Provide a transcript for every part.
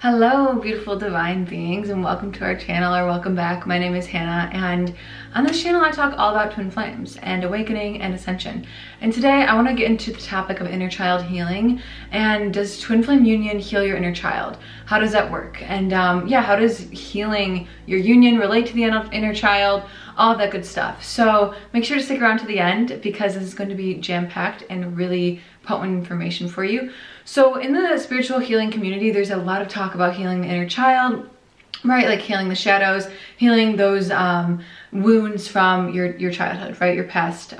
Hello, beautiful divine beings, and welcome to our channel, or welcome back. My name is Hannah, and on this channel I talk all about twin flames and awakening and ascension. And today I want to get into the topic of inner child healing. And does twin flame union heal your inner child? How does that work? And yeah, how does healing your union relate to the inner child? All of that good stuff. So make sure to stick around to the end, because this is going to be jam-packed and really potent information for you. So in the spiritual healing community, there's a lot of talk about healing the inner child, right? Like healing the shadows, healing those wounds from your childhood, right? Your past.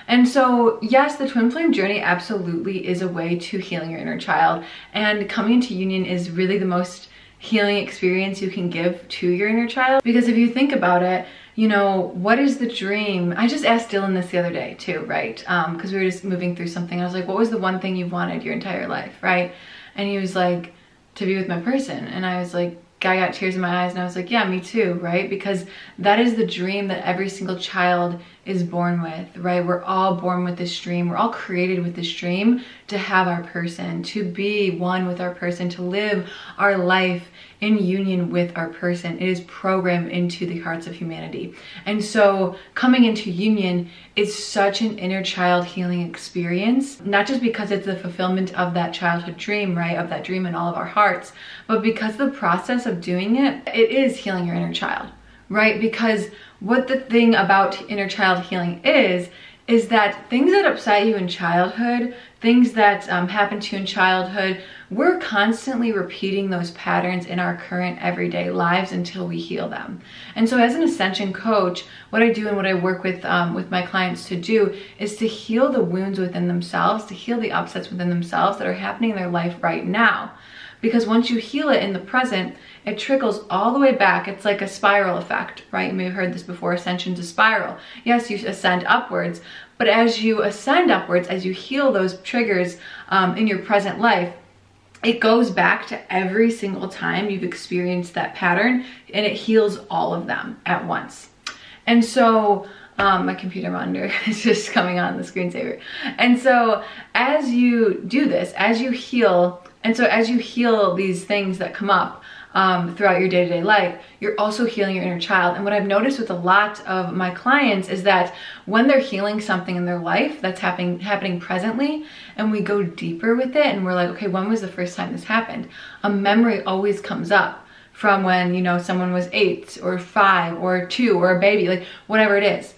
And so yes, the twin flame journey absolutely is a way to healing your inner child, and coming into union is really the most healing experience you can give to your inner child. Because if you think about it, you know, what is the dream? I just asked Dylan this the other day too, right? Because we were just moving through something. I was like, what was the one thing you've wanted your entire life, right? And he was like, to be with my person. And I was like, I got tears in my eyes, and I was like, yeah, me too, right? Because that is the dream that every single child is born with, right? We're all born with this dream. We're all created with this dream to have our person, to be one with our person, to live our life in union with our person. It is programmed into the hearts of humanity. And so coming into union is such an inner child healing experience, not just because it's the fulfillment of that childhood dream, right? Of that dream in all of our hearts, but because the process of doing it is healing your inner child, right? Because what the thing about inner child healing is that things that upset you in childhood, things that happen to you in childhood, we're constantly repeating those patterns in our current everyday lives until we heal them. And so as an ascension coach, what I do and what I work with my clients to do is to heal the wounds within themselves, to heal the upsets within themselves that are happening in their life right now. Because once you heal it in the present, it trickles all the way back. It's like a spiral effect, right? You may have heard this before, ascension's a spiral. Yes, you ascend upwards, but as you ascend upwards, as you heal those triggers in your present life, it goes back to every single time you've experienced that pattern, and it heals all of them at once. And so my computer monitor is just coming on, the screensaver. And so as you do this, as you heal, and so as you heal these things that come up throughout your day-to-day life, you're also healing your inner child. And what I've noticed with a lot of my clients is that when they're healing something in their life that's happening presently, and we go deeper with it, and we're like, okay, when was the first time this happened? A memory always comes up from when, you know, someone was 8 or 5 or 2 or a baby, like whatever it is.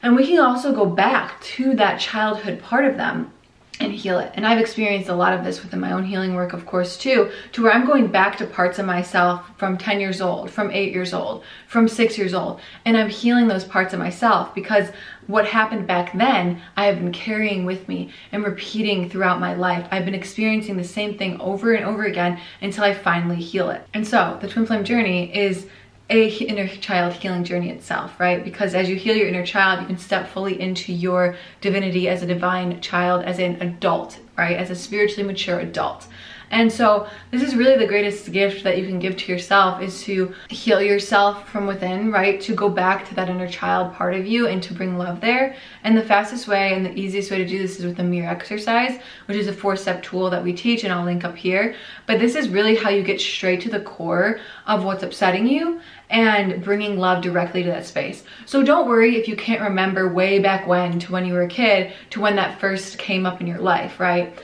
And we can also go back to that childhood part of them and heal it. And I've experienced a lot of this within my own healing work, of course, too, to where I'm going back to parts of myself from 10 years old, from 8 years old, from 6 years old, and I'm healing those parts of myself, because what happened back then, I have been carrying with me and repeating throughout my life. I've been experiencing the same thing over and over again until I finally heal it. And so the twin flame journey is a inner child healing journey itself, right? Because as you heal your inner child, you can step fully into your divinity as a divine child, as an adult, right? As a spiritually mature adult. And so this is really the greatest gift that you can give to yourself, is to heal yourself from within, right? To go back to that inner child part of you and to bring love there. And the fastest way and the easiest way to do this is with the mirror exercise, which is a 4-step tool that we teach, and I'll link up here. But this is really how you get straight to the core of what's upsetting you and bringing love directly to that space. So don't worry if you can't remember way back when, to when you were a kid, to when that first came up in your life, right?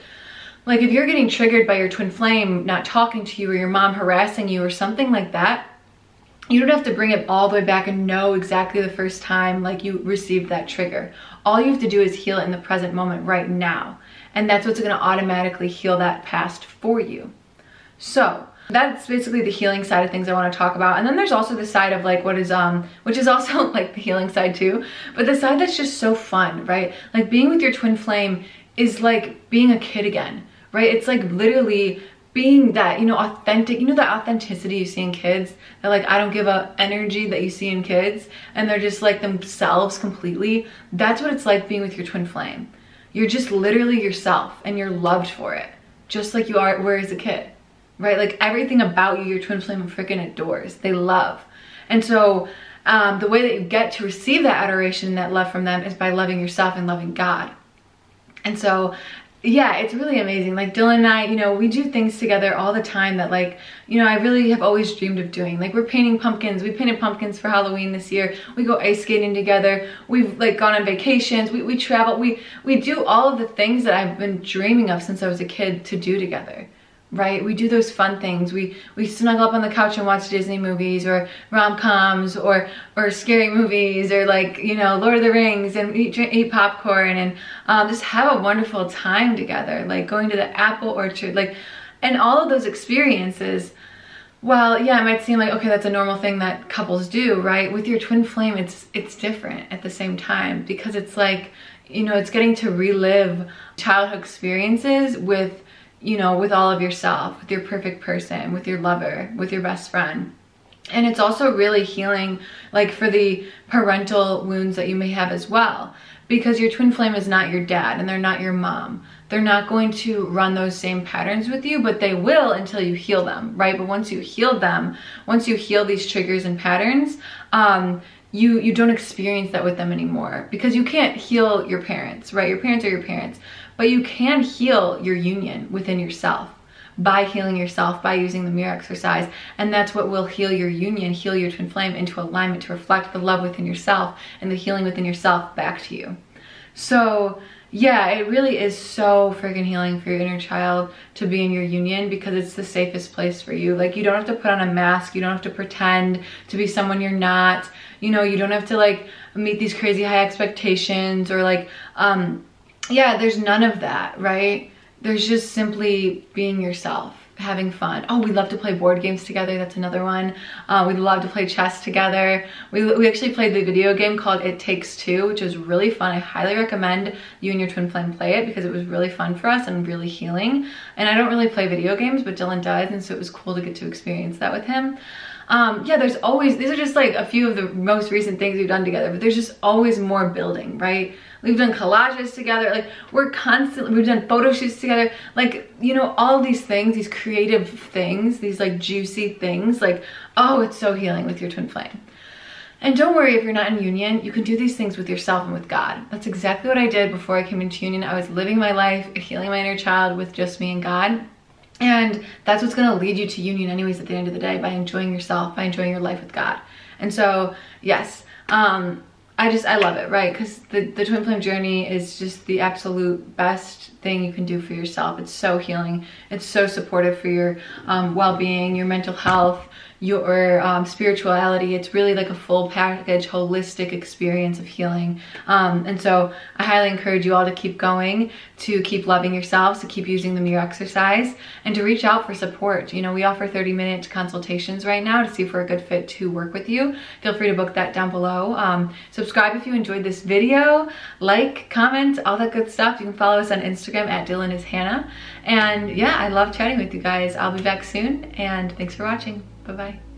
Like if you're getting triggered by your twin flame not talking to you, or your mom harassing you or something like that, you don't have to bring it all the way back and know exactly the first time like you received that trigger. All you have to do is heal it in the present moment right now. And that's what's gonna automatically heal that past for you. So that's basically the healing side of things I want to talk about. And then there's also the side of like what is which is also like the healing side too, but the side that's just so fun, right? Like being with your twin flame is like being a kid again, right? It's like literally being that, you know, authentic, you know, that authenticity you see in kids, that like I don't give a energy that you see in kids, and they're just like themselves completely. That's what it's like being with your twin flame. You're just literally yourself, and you're loved for it, just like you were as a kid. Right? Like everything about you, your twin flame freaking adores. They love. And so the way that you get to receive that adoration, that love from them, is by loving yourself and loving God. And so yeah, it's really amazing. Like Dylan and I, you know, we do things together all the time that like, you know, I really have always dreamed of doing. Like we're painting pumpkins. We painted pumpkins for Halloween this year. We go ice skating together. We've like gone on vacations. We travel. We do all of the things that I've been dreaming of since I was a kid to do together. Right? We do those fun things. We snuggle up on the couch and watch Disney movies or rom-coms or scary movies or like, you know, Lord of the Rings, and eat popcorn and just have a wonderful time together. Like going to the apple orchard, like, and all of those experiences. Well, yeah, it might seem like, okay, that's a normal thing that couples do, right? With your twin flame, it's different at the same time, because it's like, you know, it's getting to relive childhood experiences with, you know, with all of yourself, with your perfect person, with your lover, with your best friend. And it's also really healing, like for the parental wounds that you may have as well, because your twin flame is not your dad and they're not your mom. They're not going to run those same patterns with you, but they will until you heal them, right? But once you heal them, once you heal these triggers and patterns, you don't experience that with them anymore, because you can't heal your parents, right? Your parents are your parents, but you can heal your union within yourself by healing yourself, by using the mirror exercise. And that's what will heal your union, heal your twin flame into alignment, to reflect the love within yourself and the healing within yourself back to you. So yeah, it really is so freaking healing for your inner child to be in your union, because it's the safest place for you. Like you don't have to put on a mask. You don't have to pretend to be someone you're not. You know, you don't have to like meet these crazy high expectations or like, yeah, there's none of that, right? There's just simply being yourself, having fun. Oh, we love to play board games together. That's another one. We love to play chess together. We actually played the video game called It Takes Two, which was really fun. I highly recommend you and your twin flame play it, because it was really fun for us and really healing. And I don't really play video games, but Dylan does, and so it was cool to get to experience that with him. Yeah, there's always, these are just like a few of the most recent things we've done together, but there's just always more building, right? We've done collages together, like we've done photo shoots together, like, you know, all these things, these creative things, these like juicy things, like, oh, it's so healing with your twin flame. And don't worry if you're not in union, you can do these things with yourself and with God. That's exactly what I did before I came into union. I was living my life, healing my inner child with just me and God. And that's what's gonna lead you to union anyways at the end of the day, by enjoying yourself, by enjoying your life with God. And so, yes, I love it, right? Because the twin flame journey is just the absolute best thing you can do for yourself. It's so healing. It's so supportive for your well-being, your mental health, your spirituality. It's really like a full package, holistic experience of healing. And so I highly encourage you all to keep going, to keep loving yourselves, to keep using the mirror exercise, and to reach out for support. You know, we offer 30-minute consultations right now to see if we're a good fit to work with you. Feel free to book that down below. Subscribe if you enjoyed this video, like, comment, all that good stuff. You can follow us on Instagram at DylanIsHannah. And yeah, I love chatting with you guys. I'll be back soon, and thanks for watching. Bye-bye.